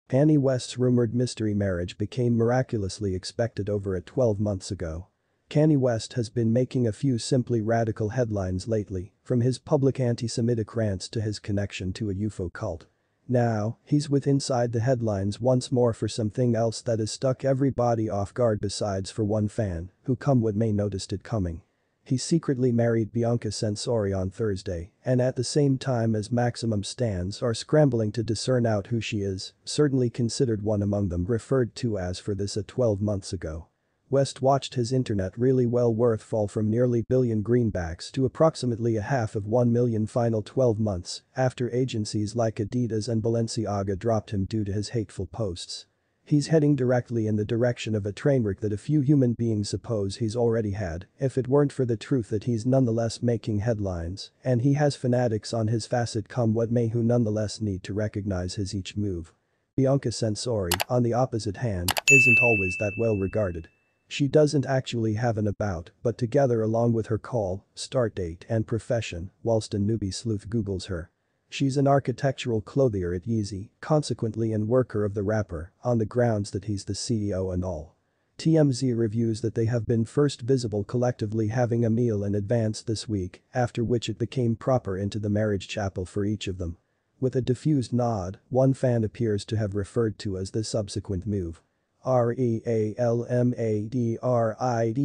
Kanye West's rumored mystery marriage became miraculously expected over at 12 months ago. Kanye West has been making a few simply radical headlines lately, from his public anti-Semitic rants to his connection to a UFO cult. Now, he's with inside the headlines once more for something else that has stuck everybody off guard besides for one fan, who come what may noticed it coming. He secretly married Bianca Censori on Thursday, and at the same time as Maximum stans are scrambling to discern out who she is, certainly considered one among them referred to as for this at 12 months ago. West watched his internet really well worth fall from nearly billion greenbacks to approximately a half of 1 million final 12 months after agencies like Adidas and Balenciaga dropped him due to his hateful posts. He's heading directly in the direction of a trainwreck that a few human beings suppose he's already had, if it weren't for the truth that he's nonetheless making headlines, and he has fanatics on his facet come what may who nonetheless need to recognize his each move. Bianca Censori, on the opposite hand, isn't always that well regarded. She doesn't actually have an about, but together along with her call, start date and profession, whilst a newbie sleuth googles her. She's an architectural clothier at Yeezy, consequently an worker of the rapper, on the grounds that he's the CEO and all. TMZ reviews that they have been first visible collectively having a meal in advance this week, after which it became proper into the marriage chapel for each of them. With a diffused nod, one fan appears to have referred to as the subsequent move. REALMADRID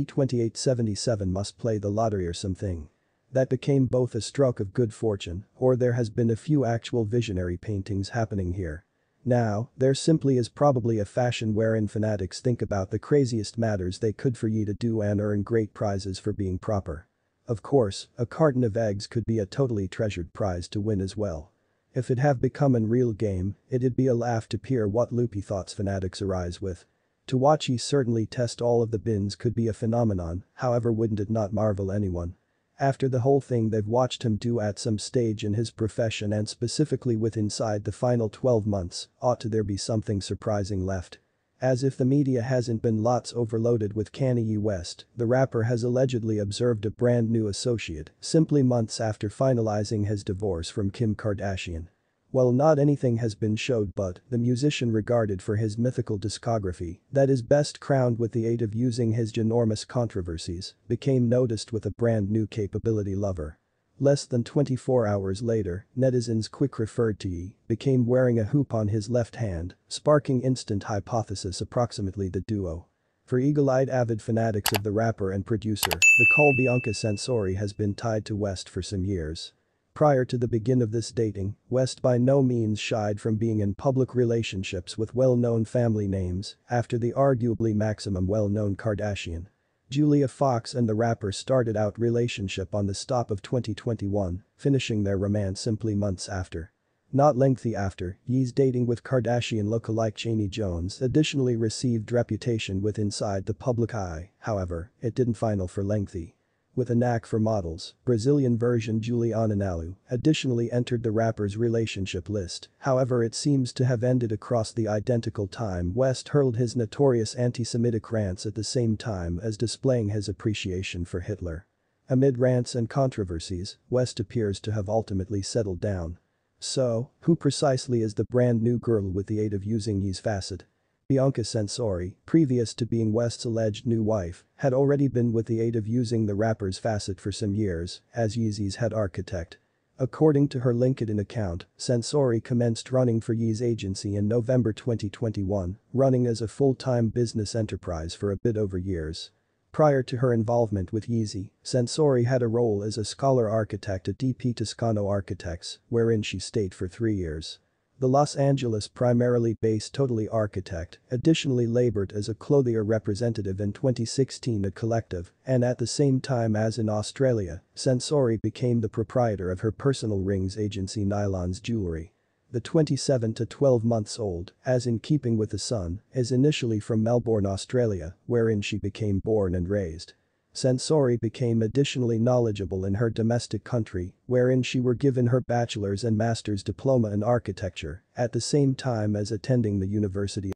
2877 must play the lottery or something. That became both a stroke of good fortune, or there has been a few actual visionary paintings happening here. Now, there simply is probably a fashion wherein fanatics think about the craziest matters they could for ye to do and earn great prizes for being proper. Of course, a carton of eggs could be a totally treasured prize to win as well. If it have become an real game, it'd be a laugh to peer what loopy thoughts fanatics arise with. To watch ye certainly test all of the bins could be a phenomenon, however wouldn't it not marvel anyone. After the whole thing they've watched him do at some stage in his profession and specifically with inside the final 12 months, ought to there be something surprising left. As if the media hasn't been lots overloaded with Kanye West, the rapper has allegedly observed a brand new associate simply months after finalizing his divorce from Kim Kardashian. Well, not anything has been showed, but the musician regarded for his mythical discography that is best crowned with the aid of using his ginormous controversies became noticed with a brand new capability lover. Less than 24 hours later, netizens quick referred to ye became wearing a hoop on his left hand, sparking instant hypothesis approximately the duo. For eagle-eyed avid fanatics of the rapper and producer, the call Bianca Censori has been tied to West for some years. Prior to the begin of this dating, West by no means shied from being in public relationships with well-known family names after the arguably maximum well-known Kardashian. Julia Fox and the rapper started out relationship on the stop of 2021, finishing their romance simply months after. Not lengthy after, Ye's dating with Kardashian lookalike Chaney Jones additionally received reputation with inside the public eye, however, it didn't final for lengthy. With a knack for models, Brazilian version Juliana Nalu additionally entered the rapper's relationship list, however it seems to have ended across the identical time West hurled his notorious anti-Semitic rants at the same time as displaying his appreciation for Hitler. Amid rants and controversies, West appears to have ultimately settled down. So, who precisely is the brand new girl with the aid of using Ye's facet? Bianca Censori, previous to being West's alleged new wife, had already been with the aid of using the rapper's facet for some years as Yeezy's head architect. According to her LinkedIn account, Censori commenced running for Yee's agency in November 2021, running as a full-time business enterprise for a bit over years. Prior to her involvement with Yeezy, Censori had a role as a scholar architect at DP Toscano Architects, wherein she stayed for 3 years. The Los Angeles primarily based Totally architect additionally labored as a clothier representative in 2016 at Collective, and at the same time as in Australia, Censori became the proprietor of her personal rings agency Nylon's Jewelry. The 27 to 12 months old, as in keeping with the son, is initially from Melbourne, Australia, wherein she became born and raised. Censori became additionally knowledgeable in her domestic country, wherein she were given her bachelor's and master's diploma in architecture, at the same time as attending the University